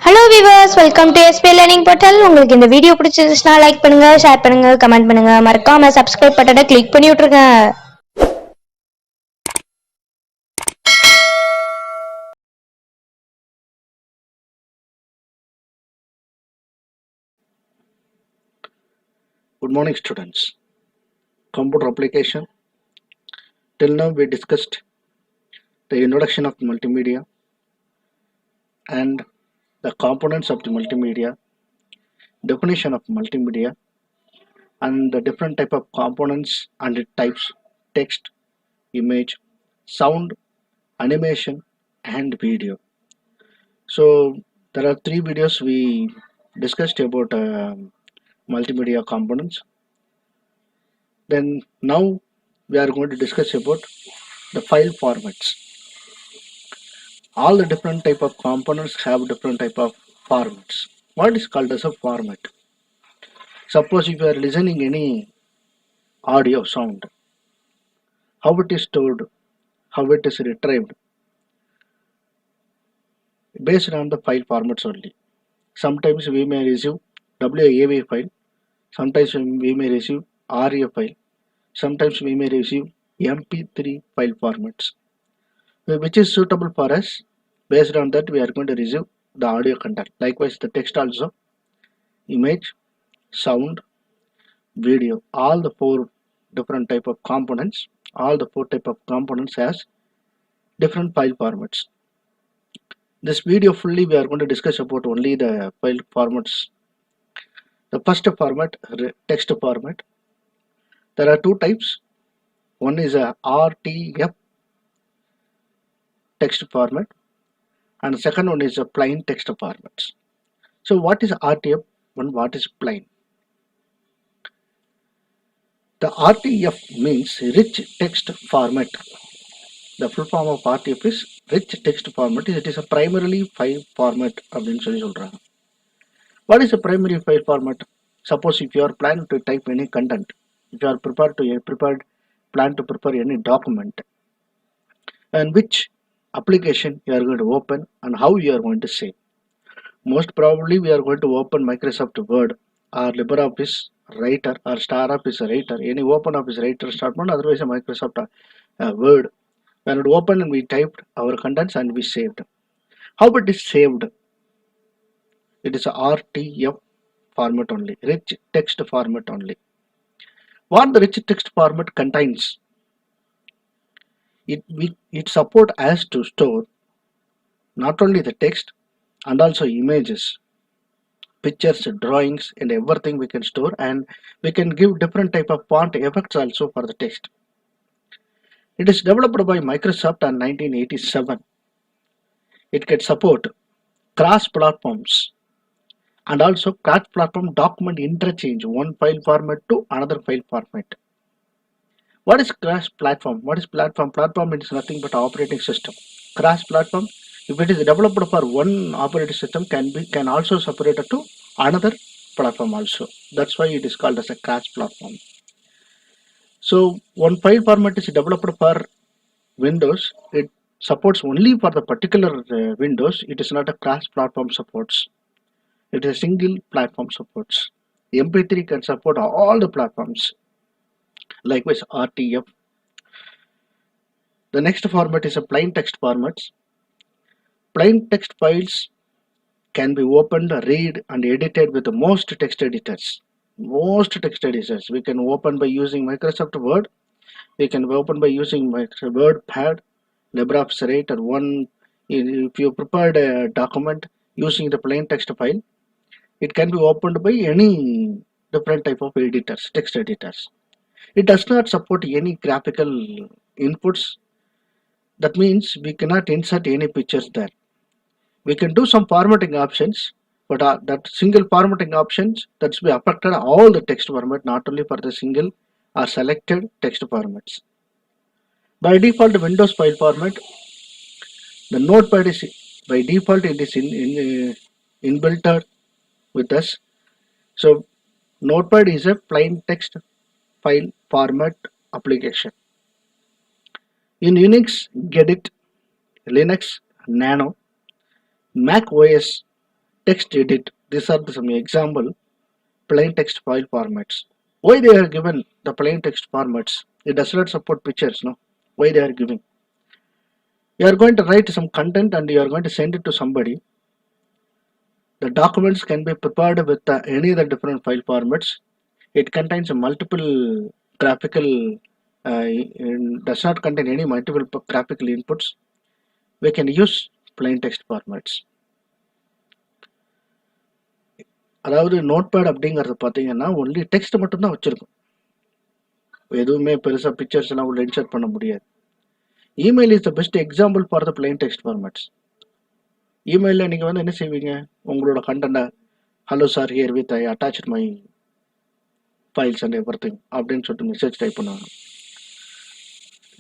Hello viewers, welcome to SP learning portal. உங்களுக்கு இந்த video பிடிச்சிருந்துச்சுன்னா லைக் பண்ணுங்க, ஷேர் பண்ணுங்க, கமெண்ட் பண்ணுங்க. மறக்காம சப்ஸ்கிரைப் பட்டனை கிளிக் பண்ணி விட்டுருங்க. Good morning, students. Computer application. Till now, we discussed the introduction of multimedia and the components of the multimedia, definition of multimedia, and the different type of components and the types: text, image, sound, animation, and video. So there are three videos we discussed about multimedia components. Then now we are going to discuss about the file formats. All the different type of components have different type of formats. What is called as a format? Suppose if you are listening any audio sound, how it is stored, how it is retrieved, based on the file formats only. Sometimes we may receive WAV file, sometimes we may receive RAW file, sometimes we may receive MP3 file formats. Which is suitable for us? Based on that we are going to receive the audio content. Likewise the text also, image, sound, video, all the four different type of components, all the four type of components has different file formats. This video fully we are going to discuss about only the file formats. The first format, text format. There are two types. One is a RTF text format and the second one is a plain text formats. So what is RTF and what is plain? The RTF means rich text format. The full form of RTF is rich text format. It is a primarily file format அப்படின்னு சொல்லி சொல்றாங்க. What is a primary file format? Suppose if you are planning to type any content, if you are plan to prepare any document, and which application you are going to open and how you are going to save. Most probably we are going to open Microsoft Word or LibreOffice Writer or Star Office Writer. Any open office writer start one, otherwise a Microsoft Word. When it opened and we typed our contents and we saved. How it is saved? It is a RTF format only, rich text format only. What the rich text format contains? It support us to store not only the text and also images, pictures, drawings, and everything we can store, and we can give different type of font effects also for the text. It is developed by Microsoft in 1987. It can support cross platforms and also cross-platform document interchange one file format to another file format. What is cross-platform? What is platform? Platform is nothing but operating system. Cross-platform, if it is developed for one operating system, can also separate it to another platform also. That's why it is called as a cross-platform. So one file format is developed for Windows. It supports only for the particular Windows. It is not a cross-platform supports. It is a single platform supports. MP3 can support all the platforms. Likewise RTF. The next format is a plain text formats. Plain text files can be opened, read and edited with most text editors. Most text editors we can open by using Microsoft Word. We can open by using WordPad, LibreOffice Writer. If you prepared a document using the plain text file, it can be opened by any different type of editors, text editors. It does not support any graphical inputs. That means we cannot insert any pictures there. We can do some formatting options, but that single formatting options that's be affected all the text format, not only for the single or selected text formats. By default, Windows file format, the Notepad is by default it is inbuilt with us. So Notepad is a plain text file format application. In Unix, Gedit, Linux, Nano, Mac OS, text edit. These are some example plain text file formats. Why they are given the plain text formats? It does not support pictures, no? Why they are giving? You are going to write some content and you are going to send it to somebody. The documents can be prepared with any of the different file formats. It contains multiple graphical, does not contain any multiple graphical inputs. We can use plain text formats. அதாவது notepad அப்படிங்கிறது பார்த்தீங்கன்னா only text மட்டும்தான் வச்சிருக்கும். எதுவுமே பெருசாக pictures எல்லாம் உள்ள insert பண்ண முடியாது. Email is the best example for the plain text formats. இமெயிலில் நீங்கள் வந்து என்ன செய்வீங்க, உங்களோட கண்டென்ட்டை hello sir here with I attach my files and everything அப்படின்னு சொல்லிட்டு மெசேஜ் டைப் பண்ணுவாங்க.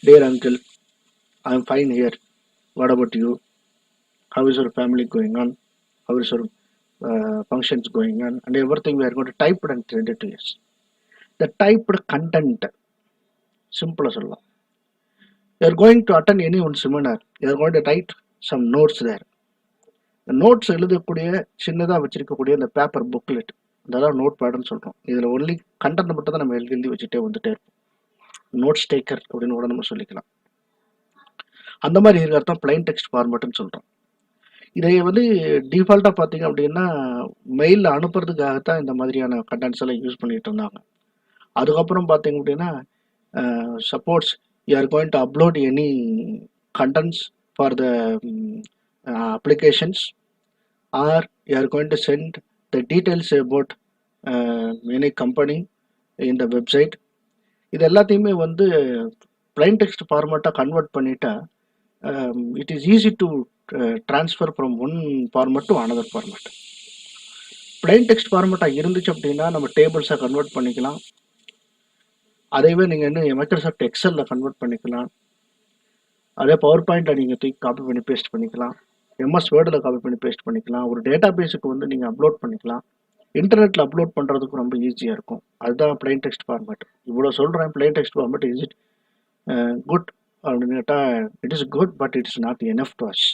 Dear uncle, I am fine here, what about you, how is your family going on, how is your functions going on, and everything we are going to type it and send it to us. The typed content, simple as Allah. You are going to attend any one seminar, you are going to write some notes there. The notes எழுதக்கூடிய சின்னதாக வச்சிருக்கக்கூடிய அந்த paper booklet, அதெல்லாம் note பேடுன்னு சொல்கிறோம். இதில் only content மட்டும் தான் நம்ம எழுதி வச்சுட்டே வந்துட்டே இருப்போம். நோட்ஸ் டேக்கர் அப்படின்னு கூட நம்ம சொல்லிக்கலாம். அந்த மாதிரி இருக்கிறது தான் பிளைன் டெக்ஸ்ட் ஃபார்மேட்னு சொல்கிறோம். இதை வந்து டிஃபால்ட்டாக பார்த்தீங்க அப்படின்னா மெயிலில் அனுப்புறதுக்காகத்தான் இந்த மாதிரியான கண்டென்ட்ஸ் எல்லாம் யூஸ் பண்ணிட்டு இருந்தாங்க. அதுக்கப்புறம் பார்த்தீங்க அப்படின்னா suppose you are going to upload any contents for the applications are you are going to send the details about any company in the website, இது எல்லாத்தையுமே வந்து பிளைன் டெக்ஸ்ட் ஃபார்மேட்டாக கன்வெர்ட் பண்ணிட்டா it is easy to transfer from one format to another format. plain text format இருந்துச்சு அப்படின்னா நம்ம டேபிள்ஸை convert பண்ணிக்கலாம். அதைவே நீங்கள் இன்னும் மைக்ரோசாஃப்ட் எக்ஸலில் கன்வெர்ட் பண்ணிக்கலாம். அதே பவர் பாயிண்ட்டை நீங்கள் தூக்கி காப்பி பண்ணி பேஸ்ட் பண்ணிக்கலாம். எம்எஸ் வேர்டில் காப்பி பண்ணி பேஸ்ட் பண்ணிக்கலாம். ஒரு டேட்டா பேஸுக்கு வந்து நீங்கள் அப்லோட் பண்ணிக்கலாம். இன்டர்நெட்டில் அப்லோட் பண்ணுறதுக்கு ரொம்ப ஈஸியாக இருக்கும். அதுதான் plain text format. இவ்வளோ சொல்கிறேன். plain text format is it good அப்படின்னு கேட்டால் it is good, but it is not enough to us.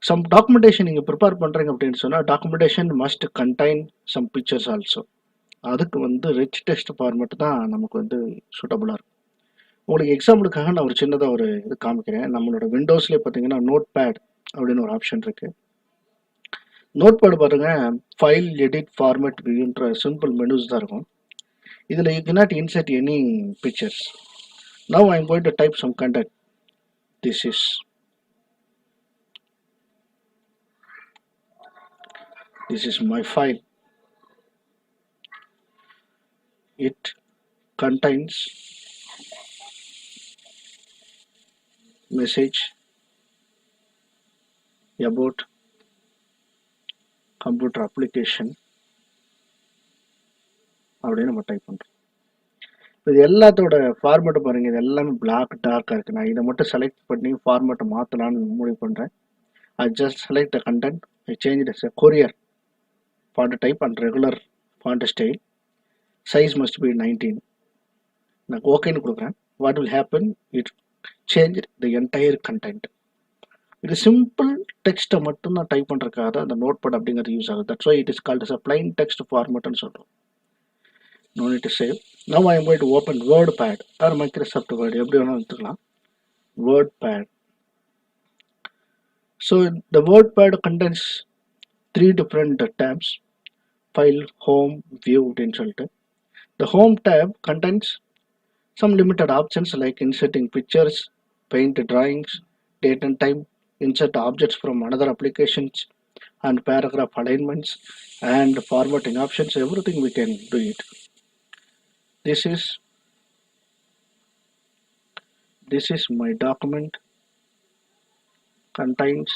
Some documentation நீங்கள் ப்ரிப்பேர் பண்ணுறீங்க அப்படின்னு சொன்னால் documentation must contain some pictures also. அதுக்கு வந்து ரிச் டெக்ஸ்ட் ஃபார்மேட் தான் நமக்கு வந்து சூட்டபுளாக இருக்கும். உங்களுக்கு எக்ஸாம்பிளுக்காக நான் ஒரு சின்னதாக ஒரு இது காமிக்கிறேன். நம்மளோட விண்டோஸ்லேயே பார்த்தீங்கன்னா நோட் பேட் அப்படின்னு ஒரு ஆப்ஷன் இருக்குது. நோட் பேட் பாருங்கள், ஃபைல் எடிட் ஃபார்மேட் வியூன்ற சிம்பிள் மெனுஸ் தான் இருக்கும். இதில் you cannot insert any pictures. Now I am going to type some content. This is my file. It contains message about computer application அப்படின்னு நம்ம type பண்ணுறோம். இது எல்லாத்தோட ஃபார்மேட்டை பாருங்கள், இது எல்லாமே பிளாக் டார்க்காக இருக்குது. நான் இதை மட்டும் செலக்ட் பண்ணி ஃபார்மேட்டை மாற்றலான்னு முடிவு பண்ணுறேன். I just select the content, I change it as courier font type and regular font style. Size must be 19. நான் ஓகேன்னு கொடுக்குறேன். What will happen, it change the entire content. இது சிம்பிள் டெக்ஸ்ட்டை மட்டும் தான் டைப் பண்ணுறதுக்காக தான் அந்த நோட் பேட் அப்படிங்கிறது யூஸ் ஆகுது. That's why it is called as a plain text formatன்னு சொல்கிறோம். No need to save. Now I am going to open WordPad or Microsoft Word. எப்படி வேணாலும் எடுத்துக்கலாம். WordPad. So the WordPad contains 3 different tabs: File, Home, View அப்படின்னு சொல்லிட்டு. The Home tab contains some limited options like inserting pictures, paint drawings, date and time, insert objects from another applications, and paragraph alignments and formatting options. Everything we can do it. This is my document, contains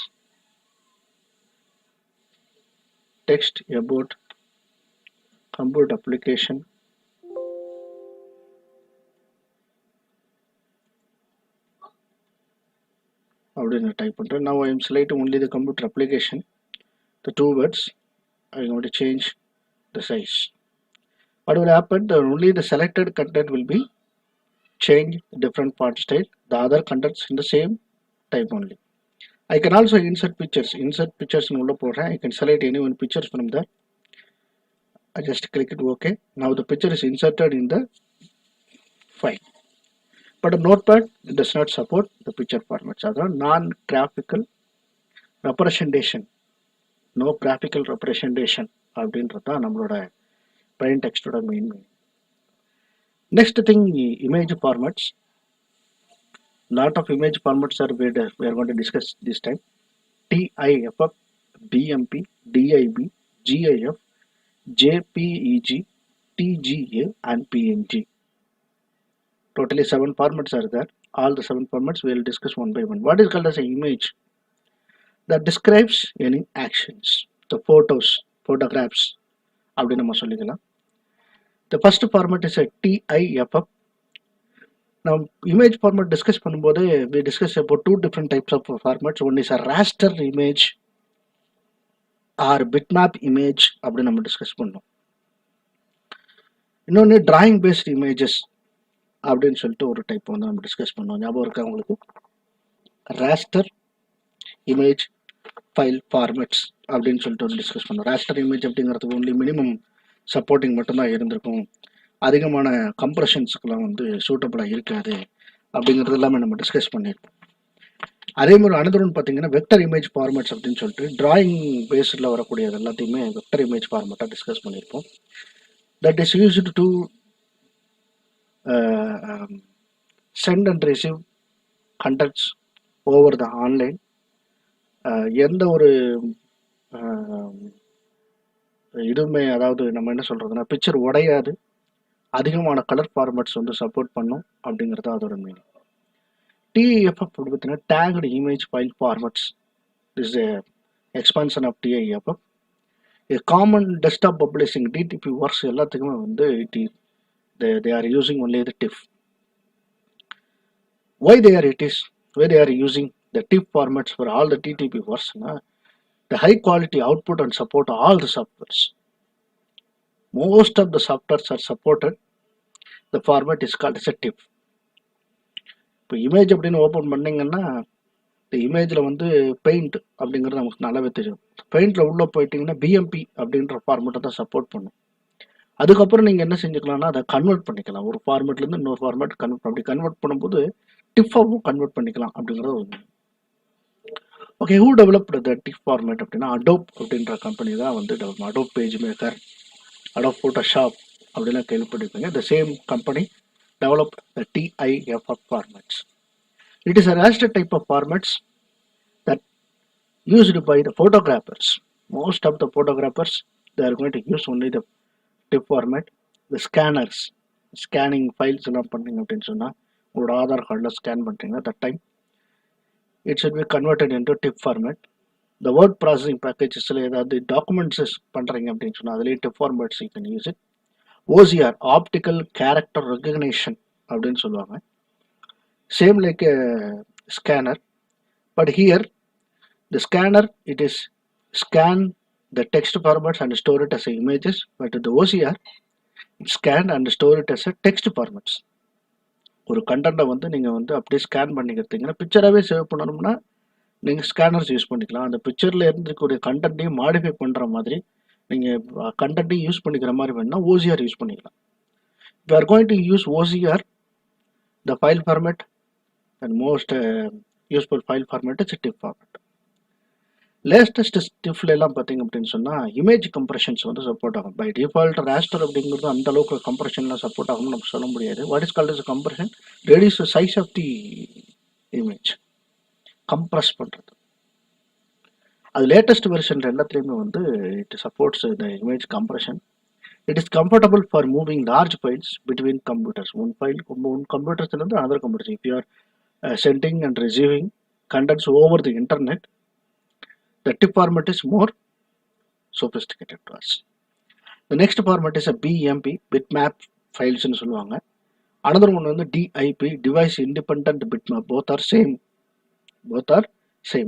text about computer application. அப்படின்னு type பண்ணுறேன். Now I am selecting only the computer application, the 2 words. I am going to change the size. What will happen, only the selected content will be changed different font style, the other contents in the same type only. I can also insert pictures. Insert pictures in உள்ள போடுறேன். I can select any one pictures from there. I just click it OK. Now the picture is inserted in the file. But a notepad does not support the picture formats. அதாவது non-graphical representation. No graphical representation அப்படின்றது தான் நம்மளோட plain text ஓட main meaning. Next thing, image formats. Lot of image formats are we are going to discuss this time. TIFF, BMP, DIB, GIF, JPEG, TGA and PNG. Totally 7 formats are there. All the 7 formats we will discuss one by one. What is called as an image? That describes any actions. The photos, photographs. அப்படி நம்ம சொல்லிக்கலாம். The first format is a TIFF. Now, image format discuss பண்ணும்போது we discuss about 2 different types of formats. One is a raster image or bitmap image அப்படி நம்ம discuss பண்ணோம். இன்னொன்று drawing based images அப்படின்னு சொல்லிட்டு ஒரு டைப் வந்து நம்ம டிஸ்கஸ் பண்ணோம். ஞாபகம் இருக்கா உங்களுக்கு? ராஸ்டர் இமேஜ் ஃபைல் ஃபார்மேட்ஸ் அப்படின்னு சொல்லிட்டு ஒரு டிஸ்கஸ் பண்ணோம். ராஸ்டர் இமேஜ் அப்படிங்கிறதுக்கு ஒன்லி மினிமம் சப்போர்ட்டிங் மட்டும்தான் இருந்திருக்கும், அதிகமான கம்ப்ரெஷன்ஸுக்கெல்லாம் வந்து சூட்டபுளாக இருக்காது அப்படிங்கிறது எல்லாமே நம்ம டிஸ்கஸ் பண்ணியிருப்போம். அதே மாதிரி அனதர் பார்த்தீங்கன்னா வெக்டர் இமேஜ் ஃபார்மேட்ஸ் அப்படின்னு சொல்லிட்டு டிராயிங் பேஸில் வரக்கூடியது எல்லாத்தையுமே வெக்டர் இமேஜ் ஃபார்மேட்டாக டிஸ்கஸ் பண்ணியிருப்போம். That is used to send and receive contents over the online. எந்த ஒரு இதுவுமே, அதாவது நம்ம என்ன சொல்றதுன்னா பிக்சர் உடையாது, அதிகமான கலர் ஃபார்மேட்ஸ் வந்து சப்போர்ட் பண்ணும் அப்படிங்கிறது அதோட மீனிங். TIFF பார்த்தீங்கன்னா tagged image file formats is expansion of TIFF. Common desktop publishing DTP works எல்லாத்துக்குமே வந்து they are using only the TIFF. Why they are using the TIFF formats for all the TTP works? The high quality output and support all the softwares. Most of the softwares are supported. The format is called as a TIFF. இப்போ image அப்படின்னு open பண்ணிங்கன்னா இந்த இமேஜில் வந்து paint அப்படிங்கிறது நமக்கு நல்லாவே தெரியும். பெயிண்டில் உள்ளே போயிட்டீங்கன்னா BMP அப்படின்ற ஃபார்மேட்டை தான் சப்போர்ட் பண்ணும். அதுக்கப்புறம் நீங்கள் என்ன செஞ்சுக்கலாம்னா அதை கன்வெர்ட் பண்ணிக்கலாம். ஒரு ஃபார்மேட்லேருந்து இன்னொரு ஃபார்மேட் அப்படி கன்வெர்ட் பண்ணும்போது டிஃபாவும் கன்வெர்ட் பண்ணிக்கலாம் அப்படிங்கிறது ஒரு. Okay, who developed the diff format அப்படின்னா அடோப் அப்படின்ற கம்பெனி தான் வந்து develop. Adobe page maker, Adobe Photoshop அப்படிலாம் கேள்விப்பட்டிருப்பீங்க. The same company develop the TIFF formats. It is a raster type of formats that used by the photographers. Most of the photographers, they are going to use only the TIFF format. The scanners, scanning files எல்லாம் பண்ணீங்க அப்படின்னு சொன்னால் உங்களோட ஆதார் கார்டில் scan பண்ணுறீங்க, that time it should be converted into TIFF format. The word processing packages ஏதாவது documents பண்ணுறீங்க அப்படின்னு சொன்னால் அதுலேயே TIFF formats you can use it. OCR, optical character recognition அப்படின்னு சொல்லுவாங்க. Same like a scanner, but here the scanner, it is scan the text formats and store it as images, but the OCR scan and store it as a text formats. ஒரு கண்டென்ட்டை வந்து நீங்கள் வந்து அப்படியே scan பண்ணிக்கிறீங்கன்னா பிக்சராகவே save பண்ணணும்னா நீங்கள் scanners use பண்ணிக்கலாம். அந்த பிக்சரில் இருந்துக்கூடிய கண்டென்ட்டையும் மாடிஃபை பண்ணுற மாதிரி நீங்கள் கண்டென்ட்டையும் யூஸ் பண்ணிக்கிற மாதிரி வேணும்னா OCR யூஸ் பண்ணிக்கலாம். If you are going to use OCR, the file format and most useful file format is a TIFF format. Latest ஸ்டிஃப்ல எல்லாம் பார்த்தீங்க அப்படின்னு சொன்னால் இமேஜ் கம்ப்ரெஷன்ஸ் வந்து சப்போர்ட் ஆகும். பை டிஃபால்ட் ராஸ்டர் அப்படிங்கிறது அந்த அளவுக்கு கம்ப்ரெஷன்லாம் சப்போர்ட் ஆகும்னு நம்ம சொல்ல முடியாது. What is called as compression? Reduce size of the image, compress பண்ணுறது. அது லேட்டஸ்ட் வெர்ஷன் எல்லாத்துலேயுமே வந்து it supports the image compression. It is comfortable for moving large files between computers. One கம்ப்யூட்டர்ஸ்லேருந்து another computers. If you are sending and receiving contents over the internet, the TIFF format is more sophisticated to us. The next format is a BMP, bitmap files னு சொல்லுவாங்க. another one வந்து DIP, device independent bitmap. both are same,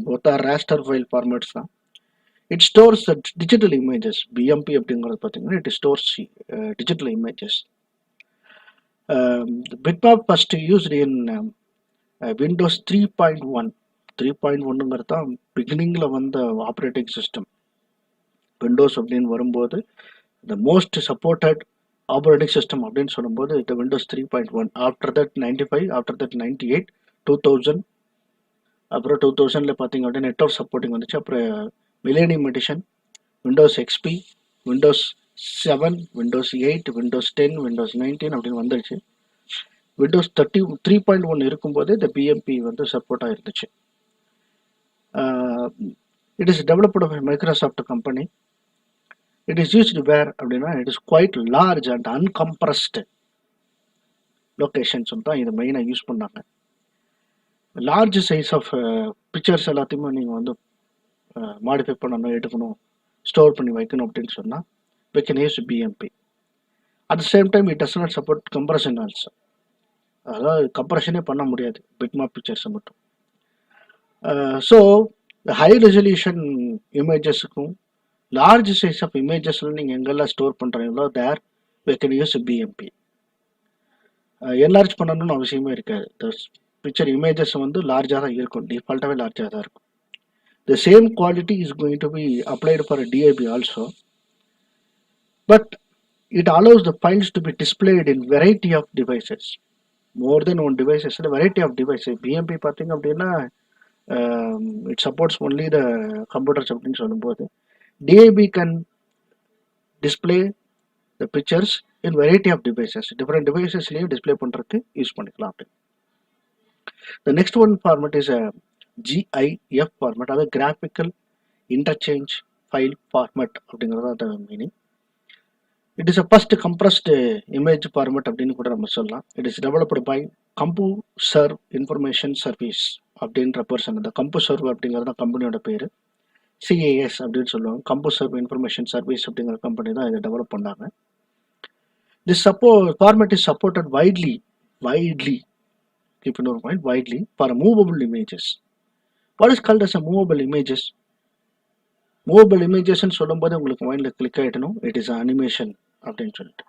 both are raster file formats தான். It stores the digital images. BMP அப்படிங்கிறது பார்த்தீங்கன்னா it stores digital images. The bitmap first used in Windows 3.1. 3.1ங்கிறது தான் பிகினிங்கில் வந்த operating system. Windows அப்படின்னு வரும்போது the most supported operating system அப்படின்னு சொல்லும்போது இந்த Windows 3.1. After that 95, after that 98, 2000, அப்புறம் 2000ல பார்த்தீங்க அப்படின்னா நெட்வொர்க் சப்போர்ட்டிங் வந்துச்சு. அப்புறம் millennium edition, Windows XP, Windows 7, Windows 8, Windows 10, Windows 19 அப்படின்னு வந்துருச்சு. விண்டோஸ் 3.1 இருக்கும்போது இந்த பிஎம்பி வந்து சப்போர்ட்டாக இருந்துச்சு. It is developed by Microsoft company. It is used where அப்படின்னா it is quite large and uncompressed locations தான் இதை மெயினாக யூஸ் பண்ணாங்க. லார்ஜ் சைஸ் ஆஃப் பிக்சர்ஸ் எல்லாத்தையுமே நீங்கள் வந்து மாடிஃபை பண்ணணும், எடுக்கணும், ஸ்டோர் பண்ணி வைக்கணும் அப்படின்னு சொன்னால் we can use BMP. At the same time it does not support compression also. அதாவது கம்ப்ரெஷனே பண்ண முடியாது பிட்மாப் பிக்சர்ஸை மட்டும். ஸோ ஹை ரெசல்யூஷன் இமேஜஸுக்கும் லார்ஜ் சைஸ் ஆஃப் இமேஜஸில் நீங்கள் எங்கெல்லாம் ஸ்டோர் பண்ணுறீங்களோ there we can use BMP. Enlarge பண்ணணும்னு அவசியமே இருக்காது. பிக்சர் இமேஜஸ் வந்து லார்ஜாக தான் இருக்கும், டிஃபால்ட்டாகவே லார்ஜாக தான் இருக்கும். The same quality is going to be applied for a DAB also, but it allows the files to be displayed in variety of devices. More than one devices, a variety of devices. BMP பார்த்தீங்க அப்படின்னா it supports only the computers அப்படின்னு சொல்லும்போது DAB can display the pictures in variety of devices. Different devicesலயும் display பண்ணுறதுக்கு use பண்ணிக்கலாம் அப்படி. The next one format is a GIF format, அதாவது graphical interchange file format அப்படிங்கிறது அந்த meaning. It is a first compressed image format அப்படின்னு கூட நம்ம சொல்லலாம். It is developed by CompuServe information service அப்படின்ற பர்சன். இந்த கம்புசர்வ் அப்படிங்கிறது தான் கம்பெனியோட பேர். CAS அப்படின்னு சொல்லுவாங்க. கம்புசர்வ் இன்ஃபர்மேஷன் சர்வீஸ் அப்படிங்கிற கம்பெனி தான் இதை டெவலப் பண்ணாங்க. This format is supported widely keep in mind widely for movable images. What is called as a movable images? Movable images ன்னு சொல்லும்போது உங்களுக்கு மைண்டில் கிளிக் ஆகிடணும், இட் இஸ் அனிமேஷன் அப்படின்னு சொல்லிட்டு.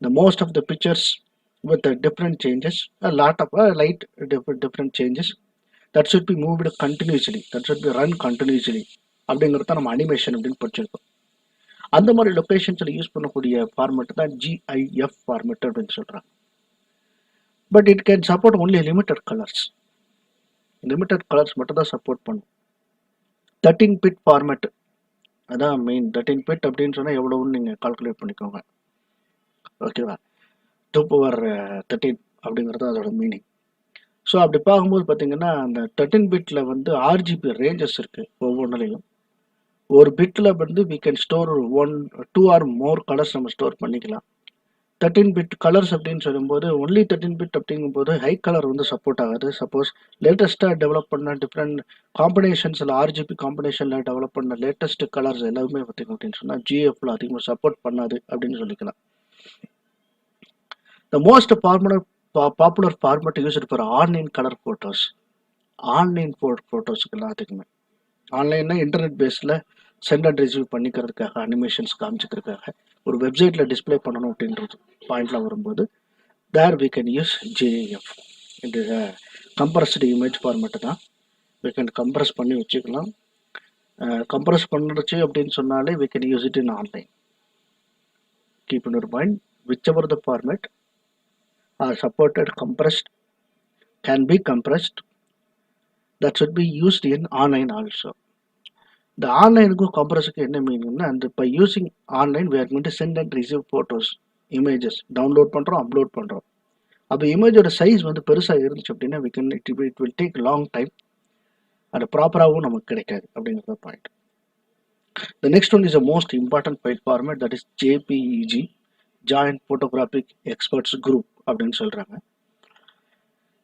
The most of the pictures with the different changes, a lot of light different changes that should be moved continuously, that should be run continuously அப்படிங்கிறது தான் நம்ம animation அப்படின்னு படிச்சிருக்கோம். அந்த மாதிரி லொக்கேஷன்ஸில் யூஸ் பண்ணக்கூடிய ஃபார்மேட் தான் GIF ஃபார்மேட் அப்படின்னு சொல்கிறாங்க. But it can support only limited colours மட்டும் தான் சப்போர்ட் பண்ணும். 13-bit ஃபார்மேட் அதான் மெயின். 13-bit அப்படின்னு சொன்னால் எவ்வளோன்னு நீங்கள் கால்குலேட் பண்ணிக்கோங்க, ஓகேவா? 2^13 அப்படிங்கிறது அதோட மீனிங். ஸோ அப்படி பார்க்கும்போது பார்த்தீங்கன்னா அந்த 13-bitல வந்து RGB ரேஞ்சஸ் இருக்குது. ஒவ்வொன்றுலையும் ஒரு பிட்டில் வந்து we can store 2 or more colours நம்ம ஸ்டோர் பண்ணிக்கலாம். 13-bit கலர்ஸ் அப்படின்னு சொல்லும்போது ஒன்லி 13-bit அப்படிங்கும்போது ஹை கலர் வந்து சப்போர்ட் ஆகாது. சப்போஸ் லேட்டஸ்ட்டாக டெவலப் பண்ண டிஃப்ரெண்ட் காம்பினேஷன்ஸில் RGB காம்பினேஷனில் டெவலப் பண்ண லேட்டஸ்ட் கலர்ஸ் எல்லாமே பார்த்தீங்க அப்படின்னு சொன்னால் GFல அதிகமாக சப்போர்ட் பண்ணாது அப்படின்னு சொல்லிக்கலாம். The most popular format used for online colour photos. Online ஃபோட்டோஸுக்கு எல்லாத்துக்குமே ஆன்லைன்னா இன்டர்நெட் பேஸில் சென்ட் அண்ட் ரிசீவ் பண்ணிக்கிறதுக்காக, அனிமேஷன்ஸ் காமிச்சிக்கிறதுக்காக, ஒரு வெப்சைட்டில் டிஸ்பிளே பண்ணணும் அப்படின்றது பாயிண்டில் வரும்போது there we can use GIF. இது கம்ப்ரஸ்டு இமேஜ் ஃபார்மேட்டு தான். we can கம்ப்ரஸ் பண்ணி வச்சுக்கலாம். கம்ப்ரஸ் பண்ணுறச்சு அப்படின்னு சொன்னாலே we can use it in online. Keep in mind whichever the format are supported compressed can be compressed, that should be used in online also. இந்த ஆன்லைனுக்கும் கம்ப்ரஸுக்கு என்ன மீனிங்னா, அந்த by using online we are going to send and receive photos, images download பண்ணுறோம், upload பண்ணுறோம். அப்போ இமேஜோட size வந்து பெருசாக இருந்துச்சு அப்படின்னா it will take long time, அது ப்ராப்பராகவும் நமக்கு கிடைக்காது அப்படிங்கிறத point. The next one is a most important file format, that is JPEG, Joint Photographic Experts Group அப்படின்னு சொல்கிறாங்க.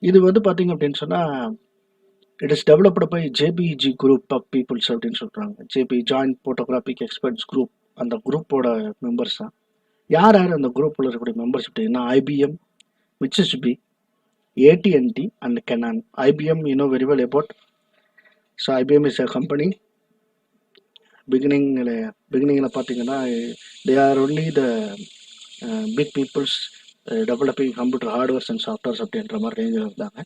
இது வந்து பார்த்தீங்க அப்படின்னு சொன்னால் it is developed by JPEG group of peoples அப்படின்னு சொல்கிறாங்க. Joint Photographic Experts Group அந்த குரூப்போட மெம்பர்ஸ் தான். யார் அந்த குரூப்பில் இருக்கக்கூடிய மெம்பர்ஸ் அப்படின்னா IBM, Mitsubishi, AT&T and Canon. IBM you know very well about. So IBM is a company. beginningல பார்த்தீங்கன்னா they are only the big peoples developing computer hardwares and softwares அப்படின்ற மாதிரி ரேஞ்சில் இருந்தாங்க.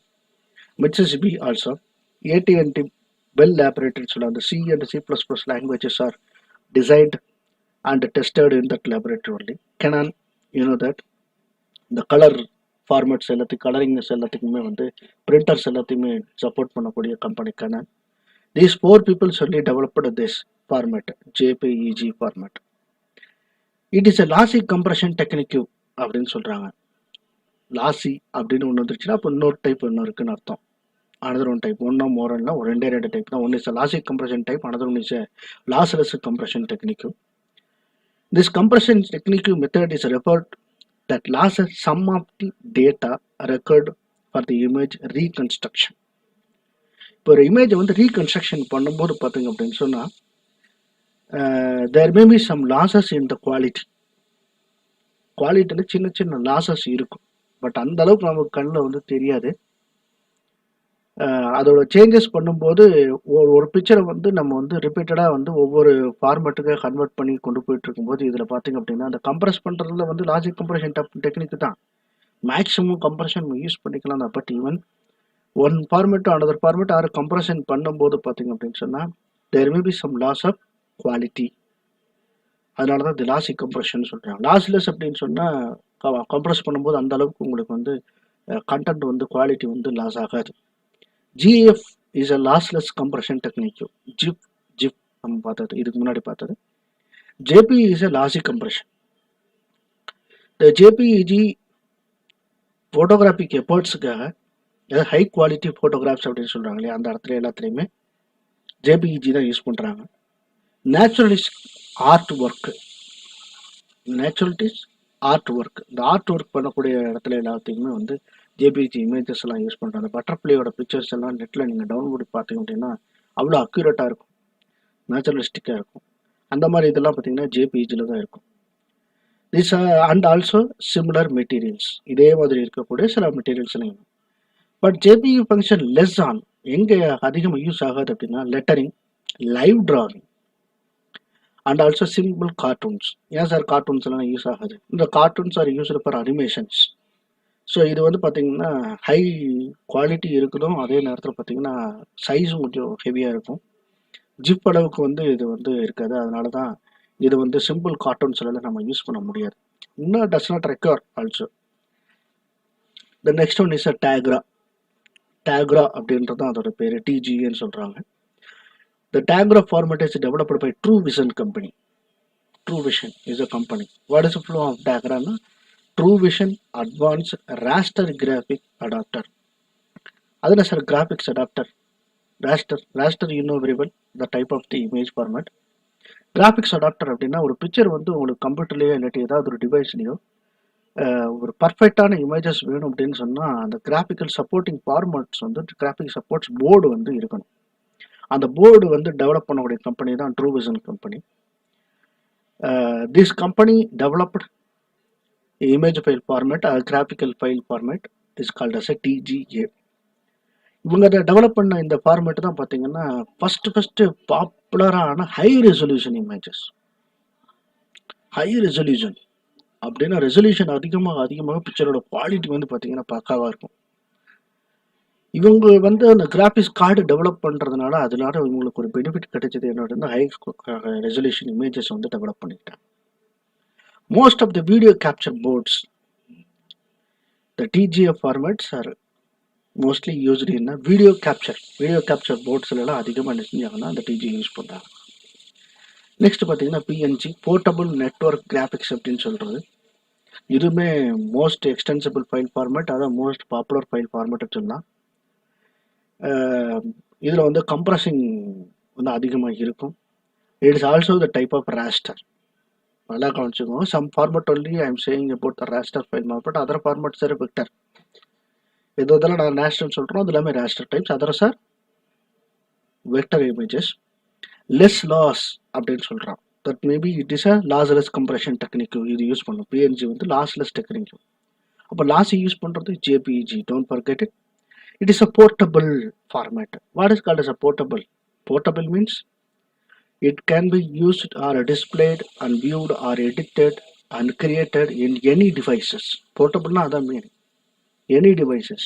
Mitsubishi also, AT&T Bell Laboratories the C and C++ languages are designed and tested in that laboratory only. Canon, you know that the color formats எல்லாத்தையும் colourings எல்லாத்துக்குமே வந்து printers எல்லாத்தையுமே support பண்ணக்கூடிய company Canon. These 4 people only developed this format, JPEG format. It is a lossy compression technique அப்படின்னு சொல்றாங்க. லாசி அப்படின்னு ஒன்று வந்துருச்சுன்னா அப்போ இன்னொரு டைப் ஒன்று இருக்குன்னு அர்த்தம். another one type, one or more or ரெண்டே டைப் தான். ஒன்று is lossy compression type, another one is a lossless compression technique. This compression technique method is referred that losses some of the data record for the image reconstruction. இப்போ ஒரு இமேஜை வந்து reconstruction பண்ணும்போது பார்த்தீங்க அப்படின்னு சொன்னால் there may be some losses in the quality. குவாலிட்டியில் சின்ன சின்ன லாசஸ் இருக்கும், பட் அந்த அளவுக்கு நமக்கு கண்ணில் வந்து தெரியாது. அதோட சேஞ்சஸ் பண்ணும்போது ஒரு பிக்சரை வந்து நம்ம வந்து ரிப்பீட்டடாக வந்து ஒவ்வொரு ஃபார்மேட்டுக்கு கன்வெர்ட் பண்ணி கொண்டு போயிட்டு இருக்கும்போது இதில் பார்த்தீங்க அப்படின்னா அந்த கம்ப்ரெஸ் பண்ணுறதுல வந்து லாஜிக் கம்ப்ரெஷன் டெக்னிக் தான் மேக்ஸிமம் கம்ப்ரெஷன் யூஸ் பண்ணிக்கலாம் தான். But even one format another format ஆறு கம்ப்ரெஷன் பண்ணும்போது பார்த்தீங்க அப்படின்னு சொன்னால் there may be some loss of quality. அதனால தான் இது லாஸி கம்ப்ரெஷன் சொல்கிறாங்க. லாஸ்லெஸ் அப்படின்னு சொன்னால் கம்ப்ரெஸ் பண்ணும்போது அந்த அளவுக்கு உங்களுக்கு வந்து கண்டென்ட் வந்து குவாலிட்டி வந்து லாஸ் ஆகாது. GIF is a lossless compression technique. GIF நம்ம பார்த்தது, இதுக்கு முன்னாடி பார்த்தது. JPEG is a lossy compression. The JPEG photographic effortsக்காக ஹை குவாலிட்டி ஃபோட்டோகிராஃப்ஸ் அப்படின்னு சொல்கிறாங்க இல்லையா, அந்த இடத்துல எல்லாத்துலேயுமே JPEG தான் யூஸ் பண்ணுறாங்க. நேச்சுரலிஸ்ட் ஆர்ட் ஒர்க், இந்த ஆர்ட் ஒர்க் பண்ணக்கூடிய இடத்துல எல்லாத்தையுமே வந்து JPEG இமேஜஸ் எல்லாம் யூஸ் பண்ணுறாங்க. பட்டர்ஃப்ளையோட பிக்சர்ஸ் எல்லாம் நெட்டில் நீங்கள் டவுன்லோட் பார்த்தீங்க அப்படின்னா அவ்வளோ அக்யூரேட்டாக இருக்கும், நேச்சுரலிஸ்டிக்காக இருக்கும். அந்த மாதிரி இதெல்லாம் பார்த்தீங்கன்னா JPEGல தான் இருக்கும். This and also similar materials, இதே மாதிரி இருக்கக்கூடிய சில மெட்டீரியல்ஸ் எல்லாம். But JPEG function less on எங்கே அதிகமாக யூஸ் ஆகாது அப்படின்னா lettering, live drawing and also simple cartoons. ஏன் சார் கார்ட்டூன்ஸ் எல்லாம் யூஸ் ஆகாது? இந்த cartoons R used for animations. So இது வந்து பார்த்தீங்கன்னா ஹை குவாலிட்டி இருக்குதும், அதே நேரத்தில் பார்த்தீங்கன்னா சைஸும் கொஞ்சம் ஹெவியாக இருக்கும். ஜிப் அளவுக்கு வந்து இது வந்து இருக்காது. அதனால தான் இது வந்து சிம்பிள் கார்ட்டூன்ஸ்லாம் நம்ம யூஸ் பண்ண முடியாது. இன்னும் does not require also. The next one is a டேக்ரா. அப்படின்றது தான் அதோட பேர், TGAன்னு சொல்கிறாங்க. த டேக்ரா format is developed by Truevision company. Truevision is a company. What is flow of டேக்ரான்னா True Vision Advanced Raster Graphic Adapter. That is a graphics adapter. Raster you know very well, the type of the image format. Graphics adapter அப்படின்னா ஒரு picture வந்து உங்களுக்கு கம்ப்யூட்டர்லேயோ இல்லாட்டி ஏதாவது ஒரு டிவைஸ்லேயோ ஒரு பர்ஃபெக்டான இமேஜஸ் வேணும் அப்படின்னு சொன்னால் அந்த கிராஃபிக்கல் சப்போர்ட்டிங் ஃபார்மேட்ஸ் வந்து கிராஃபிக் சப்போர்ட்ஸ் போர்டு வந்து இருக்கணும். அந்த போர்டு வந்து டெவலப் பண்ணக்கூடிய கம்பெனி தான் true vision company. This company developed image file format or graphical file format is called as a TGA. இவங்க டெவலப் பண்ண இந்த ஃபார்மேட் தான் பார்த்தீங்கன்னா ஃபர்ஸ்ட் பாப்புலரான high resolution images. High resolution அப்படின்னா ரெசல்யூஷன் அதிகமாக பிக்சரோட குவாலிட்டி வந்து பார்த்தீங்கன்னா பக்காவாக இருக்கும். இவங்க வந்து அந்த கிராஃபிக்ஸ் கார்டு டெவலப் பண்ணுறதுனால அதனால இவங்களுக்கு ஒரு பெனிஃபிட் கிடைச்சது என்னோட ஹை ரெசல்யூஷன் இமேஜஸ் வந்து டெவலப் பண்ணிக்கிட்டாங்க. Most of the video capture boards, the TGA formats are mostly used in video capture boards எல்லாம் அதிகமாக என்ன செஞ்சாங்கன்னா அந்த TGA யூஸ் பண்ணுறாங்க. நெக்ஸ்ட் பார்த்தீங்கன்னா PNG, போர்ட்டபிள் நெட்வொர்க் கிராஃபிக்ஸ் அப்படின்னு சொல்கிறது. இதுவுமே மோஸ்ட் எக்ஸ்டென்சிபிள் ஃபைல் ஃபார்மேட், அதான் மோஸ்ட் பாப்புலர் ஃபைல் ஃபார்மேட் சொல்லலாம். இதில் வந்து கம்ப்ரஸிங் வந்து அதிகமாக இருக்கும். It is also the type of raster. நல்லா கவனிச்சுக்கோங்க. Some format only I am saying about the raster file format, other format sir vector. இதெல்லாம் நான் நேஷனல் சொல்கிறோம், அது எல்லாமே raster types. Other sir vector images. Less loss அப்படின்னு சொல்கிறான். That maybe it is a lossless compression technique. இது use பண்ணும். PNG வந்து லாஸ்லெஸ் டெக்னிக். அப்போ லாஸ் யூஸ் பண்ணுறது JPEG. Don't forget it. It is a portable format. What is called as a portable? Portable means it can be used or displayed and viewed or edited and created in any devices. Portable na adha mean any devices.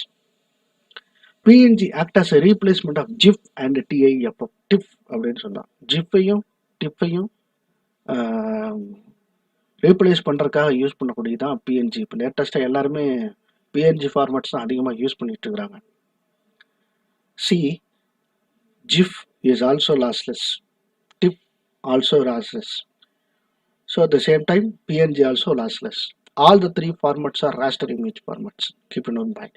PNG act as a replacement of GIF and TIFF. TIFF அப்படின்னு சொன்னா ஜிஃபையும் டிஃபையும் replace பண்ணுறதுக்காக use பண்ணக்கூடியதான் PNG. இப்போ லேட்டஸ்ட்டாக எல்லாருமே PNG formats தான் அதிகமாக use பண்ணிட்டு இருக்கிறாங்க. C GIF is also lossless, TIFF also lossless. So at the same time PNG also lossless. All the three formats are raster image formats. Keep in mind.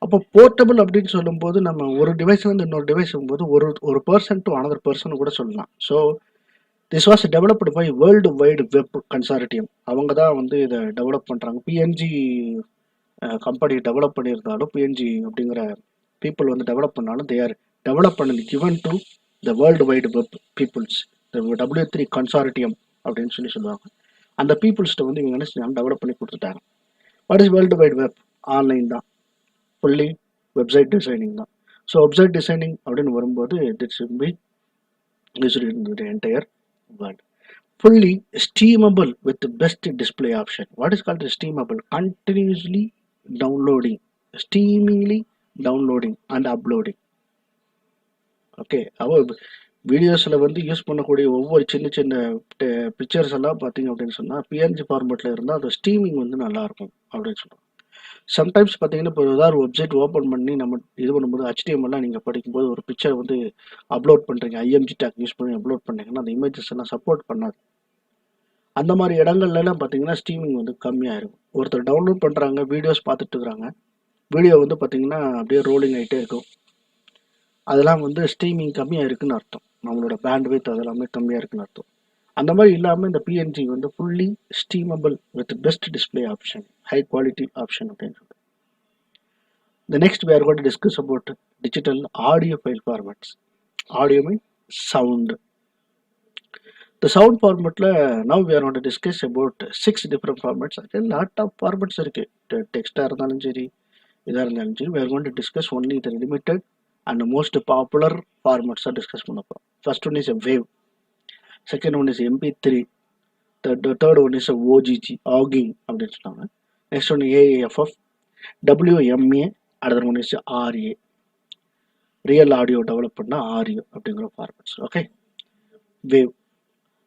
அப்போ portable அப்படின்னு சொல்லும்போது நம்ம ஒரு டிவைஸ்லேருந்து இன்னொரு டிவைஸ் போது ஒரு பர்சன் டு அனதர் பர்சன் கூட சொல்லலாம். So this was developed by world wide web consortium. அவங்க தான் வந்து இதை டெவலப் பண்ணுறாங்க. பிஎன்ஜி கம்பெனி டெவலப் பண்ணியிருந்தாலும் பிஎன்ஜி அப்படிங்கிற பீப்புள் வந்து டெவலப் பண்ணாலும் தே ஆர் டெவலப் பண்ணது given to the world wide web peoples, W3 consortium அப்படின்னு சொல்லுவாங்க. அந்த பீப்புள்ஸ்ட்டு வந்து இவங்க என்ன செஞ்சாங்க, டெவலப் பண்ணி கொடுத்துட்டாங்க. What is world wide web? Online தான், ஃபுல்லி வெப்சைட் டிசைனிங் தான். ஸோ வெப்சைட் டிசைனிங் அப்படின்னு வரும்போது it's be used in the entire world. Fully steamable with the best display option. What is called steamable? Continuously downloading, steamingly downloading and uploading. Okay, வீடியோஸில் வந்து use பண்ணக்கூடிய ஒவ்வொரு சின்ன சின்ன pictures எல்லாம் பார்த்தீங்க அப்படின்னு சொன்னால் பிஎன்ஜி ஃபார்மேட்டில் இருந்தால் அது ஸ்டீமிங் வந்து நல்லாயிருக்கும் அப்படின்னு சொல்லுவாங்க. சம்டைம்ஸ் பார்த்தீங்கன்னா இப்போ ஏதாவது ஒரு வெப்சைட் ஓப்பன் பண்ணி நம்ம இது பண்ணும்போது HTML நீங்கள் படிக்கும்போது ஒரு பிக்சர் வந்து அப்லோட் பண்ணுறீங்க, IMG டேக் யூஸ் பண்ணி அப்லோட் பண்ணிங்கன்னா அந்த இமேஜஸ் எல்லாம் சப்போர்ட் பண்ணாது. அந்த மாதிரி இடங்கள்லாம் பார்த்தீங்கன்னா ஸ்டீமிங் வந்து கம்மியாக இருக்கும். ஒருத்தர் டவுன்லோட் பண்ணுறாங்க, வீடியோஸ் பார்த்துட்டு இருக்கிறாங்க, வீடியோ வந்து பார்த்தீங்கன்னா அப்படியே ரோலிங் ஆகிட்டே இருக்கும். அதெல்லாம் வந்து ஸ்ட்ரீமிங் கம்மியாக இருக்குன்னு அர்த்தம். நம்மளோட பேண்ட்வித் அதெல்லாமே கம்மியாக இருக்குன்னு அர்த்தம். அந்த மாதிரி இல்லாமல் இந்த பிஎன்ஜி வந்து fully steamable with best display option, high quality option அப்படின்னு சொல்லுவோம். The next we are going to discuss about digital audio file formats. Audio means sound. The sound format now we are going to discuss about 6 different formats. A lot of formats இருக்கு. டெக்ஸ்டா இருந்தாலும் சரி, இதா இருந்தாலும் சரி, we are going to discuss only the limited and the most popular formats are discuss பண்ண போறோம். First one is a wave. Second one is MP3. Third one is a OGG, OGG அப்படின்னு சொல்லுவாங்க. Next one AAFF, WMA, another one is RA. Real audio develop பண்ணா RA அப்படிங்கிற formats. Okay.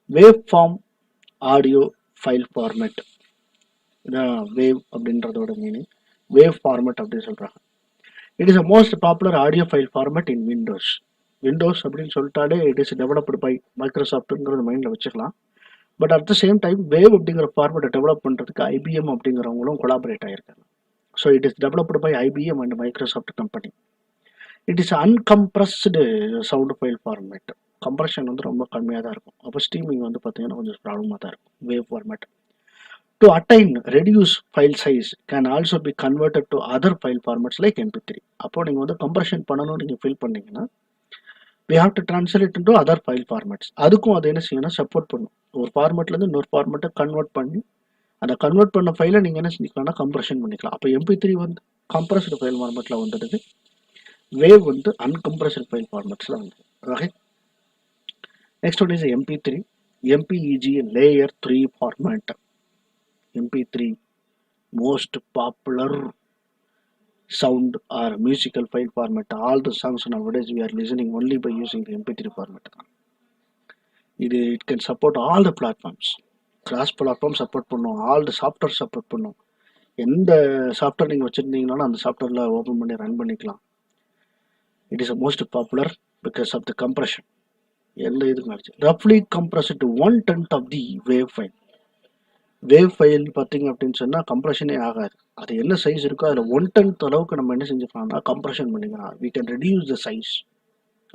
Waveform audio file format. இதான் wave அப்படின்றதோட meaning. Wave format அப்படின்னு சொல்றாங்க. It is the most popular audio file format in Windows. Windows அப்படின்னு சொல்லிட்டாலே it is developed by மைக்ரோசாஃப்ட்ங்கிறத மைண்டில் வச்சுக்கலாம். But at the same time wave அப்படிங்கிற ஃபார்மேட்டை டெவலப் பண்ணுறதுக்கு IBM அப்படிங்கிறவங்களும் கொலாபரேட் ஆகியிருக்காங்க. So it is developed by IBM and Microsoft company. It is uncompressed sound file format. Compression வந்து ரொம்ப கம்மியாக தான் இருக்கும். அப்போ ஸ்ட்ரீமிங் வந்து பார்த்தீங்கன்னா கொஞ்சம் ப்ராப்ளமாக தான் இருக்கும். Wave format to attain reduce file size can also be converted to other file formats like MP3. அப்போ நீங்கள் வந்து கம்ப்ரஷன் பண்ணணும்னு நீங்கள் ஃபீல் பண்ணீங்கன்னா we have to transfer it into other file formats. அதுக்கும் அது என்ன செய்யணும், சப்போர்ட் பண்ணும். ஒரு ஃபார்மேட்லேருந்து இன்னொரு ஃபார்மேட்டை கன்வெர்ட் பண்ணி அந்த கன்வெர்ட் பண்ண ஃபைலை நீங்கள் என்ன செஞ்சுக்கலாம்னா கம்ப்ரஷன் பண்ணிக்கலாம். அப்போ MP3 வந்து கம்ப்ரஸ்டு ஃபைல் ஃபார்மேட்டில் வந்துடுது, வேவ் வந்து அன்கம்ப்ரஸ்டு ஃபைல் ஃபார்மேட்ஸில் வந்துடுது. Okay, next one is MP3, MPEG layer 3 format. MP3 most popular sound or musical file format. All the songs nowadays we are listening only by using the MP3 format. It can support all the platforms. Cross platform support பண்ணும், all the software support பண்ணும். எந்த software நீங்கள் வச்சுருந்தீங்கனாலும் அந்த சாஃப்ட்வேரில் open பண்ணி run பண்ணிக்கலாம். It is the most popular because of the compression. எந்த இதுக்கு ஆச்சு roughly compressed to 1/10 of the wave file. Wave file பார்த்தீங்க அப்படின்னு சொன்னால் கம்ப்ரெஷனே ஆகாது. அது என்ன சைஸ் இருக்கோ அதில் 1/10 அளவுக்கு நம்ம என்ன செஞ்சுக்கலாம்னா கம்ப்ரெஷன் பண்ணிக்கலாம். we can reduce the size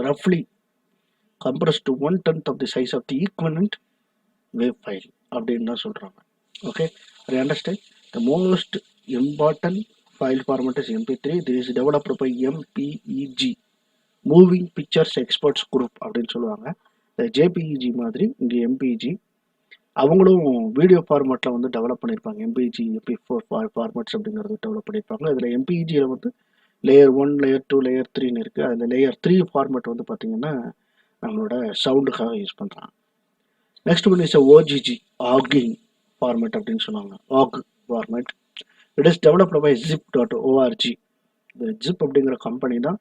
roughly compressed to 1/10 of the size of the equivalent wave file அப்படின்னு தான் சொல்கிறாங்க. Okay, I understand. The most important file format is MP3. This is developed by MPEG, Moving Pictures Experts Group அப்படின்னு சொல்லுவாங்க. JPEG மாதிரி இங்கே MPEG அவங்களும் video ஃபார்மேட்டில் வந்து டெவலப் பண்ணியிருப்பாங்க. MPEG MP4 ஃபார்மேட்ஸ் அப்படிங்கிறது டெவலப் பண்ணியிருப்பாங்க. இதில் MPEGயில் வந்து லேயர் 1, லேயர் 2, லேயர் 3ன்னு இருக்குது. அதில் லேயர் 3 ஃபார்மேட் வந்து பார்த்திங்கன்னா நம்மளோட சவுண்டுக்காக யூஸ் பண்ணுறாங்க. நெக்ஸ்ட் ஒன் இஸ் OGG, ஆகிங் ஃபார்மேட் அப்படின்னு சொன்னாங்க. Ogg format. It is developed by zip.org. இந்த ஜிப் அப்படிங்கிற கம்பெனி தான்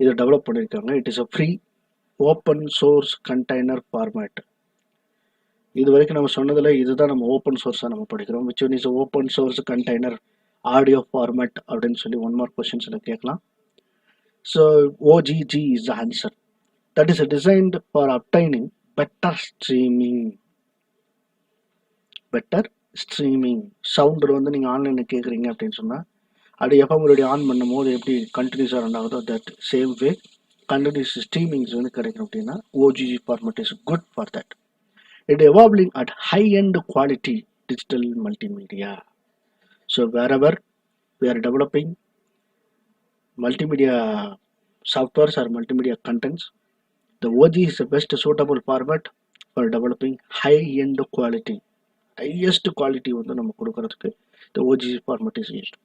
இதை டெவலப் பண்ணியிருக்காங்க. It is a free open source container format. இது வரைக்கும் நம்ம சொன்னதில் இதுதான் நம்ம ஓப்பன் சோர்ஸாக நம்ம படிக்கிறோம். Which one is open source container audio format அப்படின்னு சொல்லி ஒன் மார்க் கொஸ்டின்ஸில் கேட்கலாம். So OGG is the answer. That is designed for obtaining better streaming. Sound வந்து நீங்கள் ஆன்லைனில் கேட்குறீங்க அப்படின்னு சொன்னால் அது எஃப்எம் ரேடியோ ஆன் பண்ணும் போது எப்படி கண்டினியூஸாக ரன் ஆகுதோ that same way continuous streamings வந்து கிடைக்கும் அப்படின்னா OGG format is good for that. It evolving at high-end quality digital multimedia. So wherever we are developing multimedia softwares or multimedia contents, the OG is the best suitable format for developing high-end quality. Highest quality வந்து நம்ம கொடுக்கறதுக்கு the OG format is used.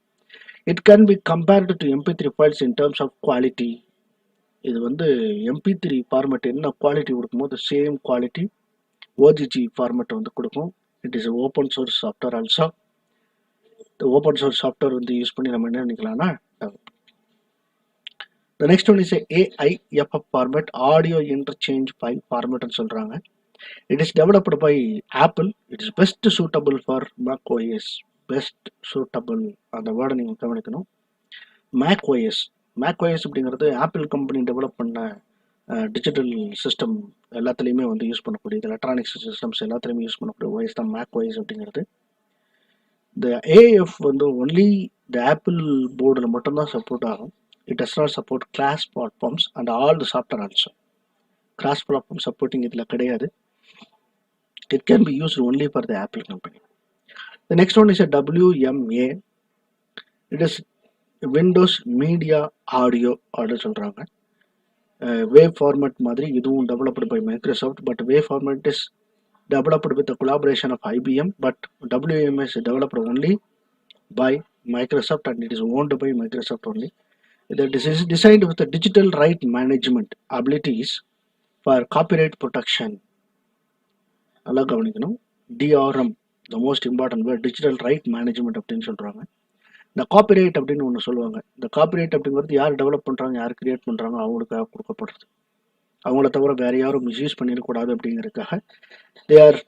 It can be compared to MP3 files in terms of quality. இது வந்து MP3 format என்ன quality கொடுக்கும்போது same quality OGG format வந்து கொடுக்கும். It is open source software also. இந்த ஓப்பன் சோர்ஸ் சாஃப்ட்வேர் வந்து use பண்ணி நம்ம என்ன நினைக்கலாம்னா the next one is AIFF format, audio interchange file ஃபார்மேட்னு சொல்கிறாங்க. It is developed by Apple. It is best suitable for Mac OS. Best suitable அந்த வேர்டை நீங்கள் கவனிக்கணும். மேக் OS அப்படிங்கிறது ஆப்பிள் கம்பெனி டெவலப் பண்ண டிஜிட்டல் சிஸ்டம் எல்லாத்துலேயுமே வந்து யூஸ் பண்ணக்கூடியது, எலக்ட்ரானிக்ஸ் சிஸ்டம்ஸ் எல்லாத்துலேயுமே யூஸ் பண்ணக்கூடிய OS தான் மேக் OS அப்படிங்கிறது. இந்த AIF வந்து ஒன்லி த ஆப்பிள் போர்டில் மட்டும்தான் சப்போர்ட் ஆகும். It does not support cross platforms and all the software also. Cross platform supporting இதில் கிடையாது. It can be used only for the Apple company. The next one is a WMA. It is Windows media audio அப்படின்னு சொல்கிறாங்க. Wave format மாதிரி இதுவும் developed by Microsoft, but wave format is developed with collaboration of IBM, but WMA is developed only by Microsoft and it is owned by Microsoft only. It is designed with the digital right management abilities for copyright protection. நல்லா கவனிக்கணும். DRM, the most important word, digital right management அப்படின்னு சொல்கிறாங்க. இந்த copyright அப்படின்னு ஒன்று சொல்லுவாங்க. இந்த copyright அப்படிங்கிறது யார் டெவலப் பண்ணுறாங்க, யார் கிரியேட் பண்ணுறாங்க அவங்களுக்காக கொடுக்கப்படுறது. அவங்கள தவிர வேற யாரும் மிஸ்யூஸ் பண்ணிடக்கூடாது அப்படிங்கிறதுக்காக தே ஆர்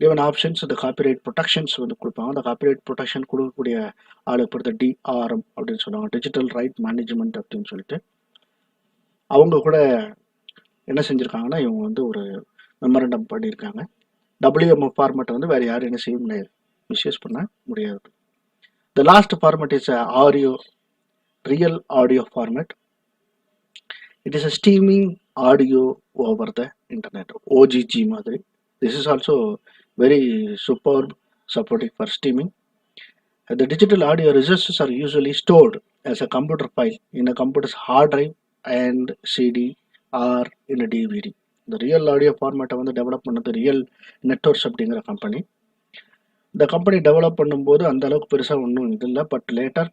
given ஆப்ஷன்ஸ். இந்த காப்பிரைட் ப்ரொடெக்ஷன்ஸ் வந்து கொடுப்பாங்க. அந்த காப்பிரைட் ப்ரொடெக்ஷன் கொடுக்கக்கூடிய ஆளுக்கு பொறுத்த DRM அப்படின்னு சொல்லுவாங்க, டிஜிட்டல் ரைட் மேனேஜ்மெண்ட் அப்படின்னு சொல்லிட்டு. அவங்க கூட என்ன செஞ்சுருக்காங்கன்னா இவங்க வந்து ஒரு மெமரண்டம் பண்ணியிருக்காங்க. WMF ஃபார்மேட்டை வந்து வேறு யாரும் என்ன செய்ய முடியாது, மிஸ்யூஸ் பண்ண முடியாது. The last format is real audio format. It is a streaming audio over the internet, OGG மாதிரி. This is also very superb supporting for streaming. The digital audio resources are usually stored as a computer file in a computer's hard drive and CD or in a DVD. The real audio format வந்து develop பண்ணது real networks அப்படிங்கிற company. இந்த company develop பண்ணும்போது அந்த அளவுக்கு பெருசாக ஒன்றும் இது இல்லை, பட் லேட்டர்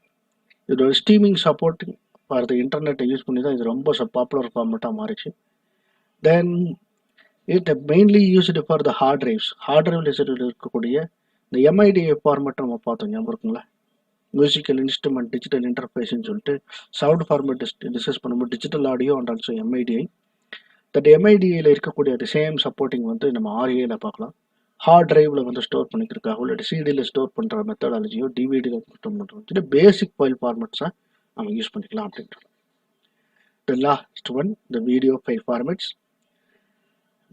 இதோட ஸ்ட்ரீமிங் சப்போர்ட்டிங் ஃபார் த இன்டர்நெட்டை யூஸ் பண்ணி தான் இது ரொம்ப பாப்புலர் ஃபார்மேட்டாக மாறிச்சு. Then it mainly used for the hard drives. Hard டிரைவில் இருக்கக்கூடிய இந்த MIDI ஃபார்மேட் நம்ம பார்த்தோம், ஞாபகம் இருக்குங்களா? மியூசிக்கல் இன்ஸ்ட்ருமெண்ட் டிஜிட்டல் இன்டர்ஃபேஸ்ன்னு சொல்லிட்டு சவுண்ட் ஃபார்மேட் டிஸ்கஸ் பண்ணும்போது digital audio and also MIDI. That MIDIயில் இருக்கக்கூடிய அது சேம் சப்போர்ட்டிங் வந்து நம்ம RAல பார்க்கலாம். ஹார்ட் டிரைவில் வந்து ஸ்டோர் பண்ணிக்கிறதுக்காக இல்லாட்டி சிடியில் ஸ்டோர் பண்ணுற மெத்தடாலஜியோ டிவிடியில் ஸ்டோர் பண்ணுறது பேசிக் ஃபைல் ஃபார்மேட்ஸாக நம்ம யூஸ் பண்ணிக்கலாம் அப்படின்ட்டு. The last one, the video file formats.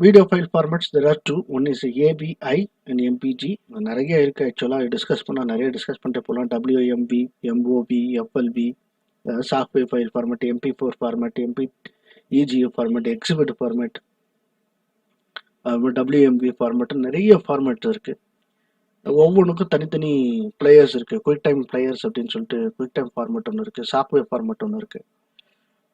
Video file formats, there are two. One is AVI and MPG. நிறைய இருக்குது ஆக்சுவலாக டிஸ்கஸ் பண்ணால் நிறைய டிஸ்கஸ் பண்ணிட்டு போகலாம். WMV, MOV, FLV, software file format, MP4 format, EGF format, exhibit format, WMV format, நிறைய format இருக்குது. ஒவ்வொன்றுக்கும் தனித்தனி பிளேயர்ஸ் இருக்குது. குயிக் டைம் பிளேயர்ஸ் அப்படின்னு சொல்லிட்டு குயிக் டைம் ஃபார்மேட் ஒன்று இருக்குது, சாஃப்ட்வேர் ஃபார்மேட் ஒன்று இருக்குது.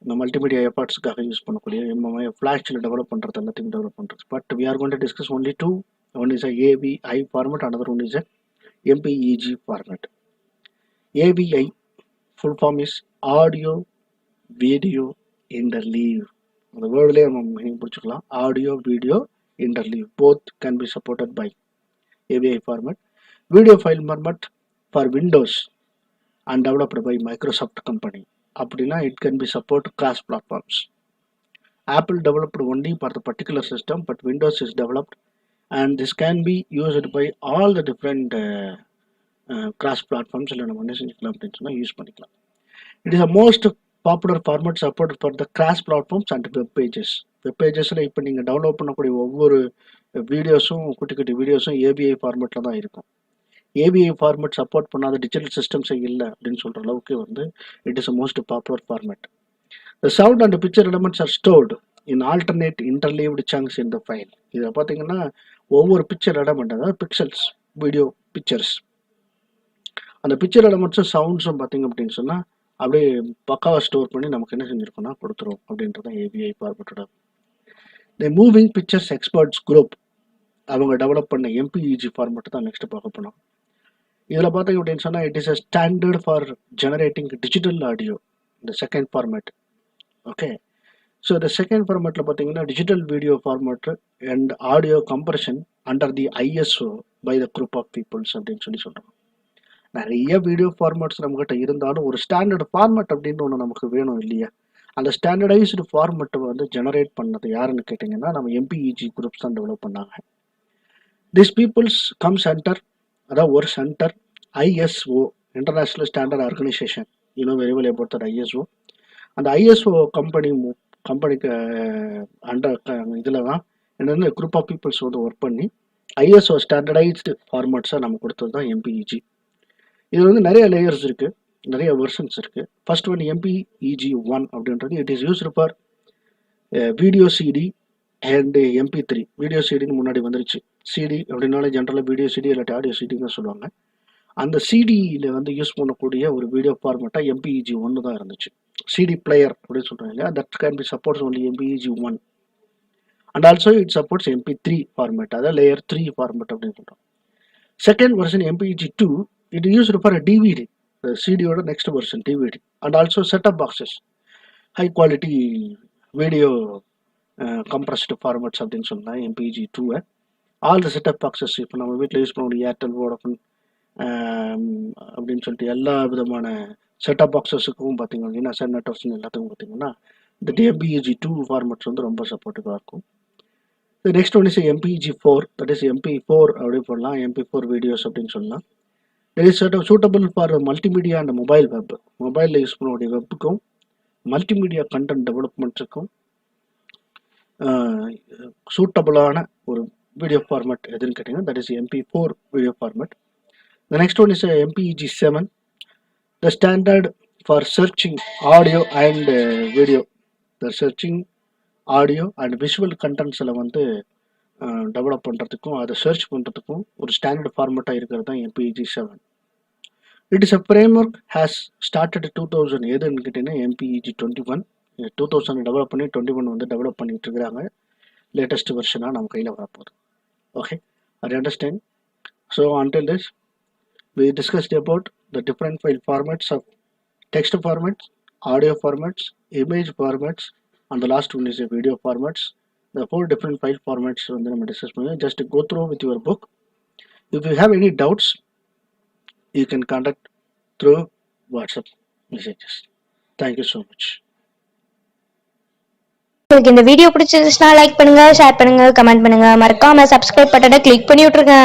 இந்த மல்டிமீடியா எஃபர்ட்ஸுக்காக யூஸ் பண்ணக்கூடிய ஃப்ளாஷில் டெவலப் பண்ணுறது எல்லாத்தையும் டெவலப் பண்ணுறது. But we are going to discuss only two. One is AVI format, another one is MPEG format. AVI full form is audio video interleave. அந்த வேர்ட்லேயே நம்ம பிடிச்சிக்கலாம். Audio video interleave, both can be supported by AVI format. Video file format for Windows and developed by Microsoft company. அப்படின்னா it can be support cross platforms. Apple developed only for the particular system, but Windows is developed, and this can be used by all the different cross platforms. இல்லை நம்ம என்ன செஞ்சுக்கலாம் அப்படின்னு சொன்னால் use பண்ணிக்கலாம். It is the most popular format supported for the cross platforms and web pages. Web பேஜஸில் இப்போ நீங்கள் டவுன்லோட் பண்ணக்கூடிய ஒவ்வொரு வீடியோஸும் குட்டி குட்டி வீடியோஸும் ஏபிஐ ஃபார்மேட்டில் தான் இருக்கும். ஏபிஐ ஃபார்மேட் சப்போர்ட் பண்ணாத டிஜிட்டல் சிஸ்டம்ஸே இல்லை அப்படின்னு சொல்கிற அளவுக்கு வந்து it is a most popular format. The sound and picture elements are stored in alternate interleaved chunks in the file. இதில் பார்த்தீங்கன்னா ஒவ்வொரு பிக்சர் எலமெண்ட், அதாவது பிக்சல்ஸ், வீடியோ பிக்சர்ஸ், அந்த பிக்சர் எலமெண்ட்ஸும் சவுண்ட்ஸும் பார்த்தீங்க அப்படின்னு சொன்னால் அப்படியே பக்காவாக ஸ்டோர் பண்ணி நமக்கு என்ன செஞ்சுருக்கோம்னா கொடுத்துரும் அப்படின்றது தான் ஏபிஐ ஃபார்மேட்டோட. The moving pictures experts group அவங்க டெவலப் பண்ண எம்பிஇஜி ஃபார்மேட் தான் நெக்ஸ்ட் பார்க்க போனோம். இதில் பார்த்தீங்க அப்படின்னு சொன்னால் it is a standard for generating digital audio, இந்த செகண்ட் ஃபார்மேட். ஓகே, ஸோ இந்த செகண்ட் ஃபார்மேட்டில் பார்த்தீங்கன்னா digital video format and audio compression under the ISO by the group of peoples அப்படின்னு சொல்கிறாங்க. நிறைய வீடியோ ஃபார்மேட்ஸ் நம்மகிட்ட இருந்தாலும் ஒரு ஸ்டாண்டர்ட் ஃபார்மேட் அப்படின்னு ஒன்று நமக்கு வேணும் இல்லையா? அந்த ஸ்டாண்டர்டைஸ்டு ஃபார்மேட்டை வந்து ஜெனரேட் பண்ணது யாருன்னு கேட்டிங்கன்னா நம்ம எம்பிஇஜி குரூப்ஸ் தான் டெவலப் பண்ணாங்க. திஸ் பீப்புள்ஸ் கம் சென்டர், அதாவது ஒரு centre ISO, international standard organisation, இன்னும் very well about that ISO. அந்த ஐஎஸ்ஓ கம்பெனிக்கு அண்டர் இதில் தான் என்னென்ன குரூப் ஆஃப் பீப்புள்ஸ் வந்து ஒர்க் பண்ணி ஐஎஸ்ஓ ஸ்டாண்டர்டைஸ்டு ஃபார்மேட்ஸாக நம்ம கொடுத்தது தான் எம்பிஇஜி. இது வந்து நிறைய லேயர்ஸ் இருக்குது, நிறைய வெர்ஷன்ஸ் இருக்குது. ஃபர்ஸ்ட் ஒன் எம்பிஇஜி 1 அப்படின்றது it is used for video CD and MP3. Video சிடின்னு முன்னாடி வந்துருச்சு. சிடி அப்படின்னாலே ஜென்ரலாக வீடியோ சிடி இல்லாட்டி ஆடியோ சிடின்னு தான் சொல்லுவாங்க. அந்த சிடியில் வந்து யூஸ் பண்ணக்கூடிய ஒரு வீடியோ ஃபார்மேட்டாக எம்பிஇஜி 1 தான் இருந்துச்சு. சிடி பிளேயர் அப்படின்னு சொல்கிறாங்க இல்லையா, that can be supports only MPEG 1 and also it supports MP3 format, அதாவது லேயர் 3 ஃபார்மேட் அப்படின்னு சொல்கிறோம். Second version MPEG 2 it is used for a DVD, the CD or the next version DVD, and also set-top boxes, high quality video compressed formats அப்படின்னு சொன்னா MPEG 2. all the set-top boxes இப்போ நம்ம வீட்டில் use பண்ணக்கூடிய Airtel, Vodafone அப்படின்னு சொல்லிட்டு எல்லா விதமான செட்டப் பாக்ஸஸுக்கும் பார்த்தீங்க அப்படின்னா சன் நெட்வொர்க்ஸ் எல்லாத்துக்கும் பார்த்தீங்கன்னா இந்த MPEG 2 ஃபார்மேட்ஸ் வந்து ரொம்ப சப்போர்ட்டிவாக இருக்கும். The next one is MPEG 4, that is MP4 அப்படின்னு சொல்லலாம், MP4 வீடியோஸ் அப்படின்னு சொல்லலாம். It is suitable for multimedia and mobile web. மொபைலில் யூஸ் பண்ணக்கூடிய வெப்புக்கும் மல்டிமீடியா கண்டென்ட் டெவலப்மெண்ட்ஸுக்கும் சூட்டபுளான ஒரு வீடியோ ஃபார்மேட் எதுன்னு கேட்டிங்கன்னா that is MP4 video format. The next one is MPEG 7, the standard for searching audio and video. The searching audio and visual contents வந்து develop பண்ணுறதுக்கும் அதை search பண்ணுறதுக்கும் ஒரு ஸ்டாண்டர்ட் ஃபார்மேட்டாக இருக்கிறது தான் MPEG 7. It is a framework has started 2000. எதுன்னு கேட்டிங்கன்னா MPEG 21. 2000 develop பண்ணி 21 வந்து டெவலப் பண்ணிட்டு இருக்கிறாங்க. லேட்டஸ்ட் வெர்ஷனாக நம்ம கையில் வரப்போகுது. Okay, I understand. So until this we discussed about the different file formats of text formats, audio formats, image formats, and the last one is a video formats. The 4 different file formats வந்து நம்ம discuss பண்ணி just go through with your book. If you have any doubts you can contact through WhatsApp messages. Thank you so much. உங்களுக்கு இந்த video பிடிச்சிருந்துச்சுன்னா like பண்ணுங்க, share பண்ணுங்க, comment பண்ணுங்க, மறக்காம சப்ஸ்கிரைப் பட்டனை கிளிக் பண்ணி விட்டுருங்க.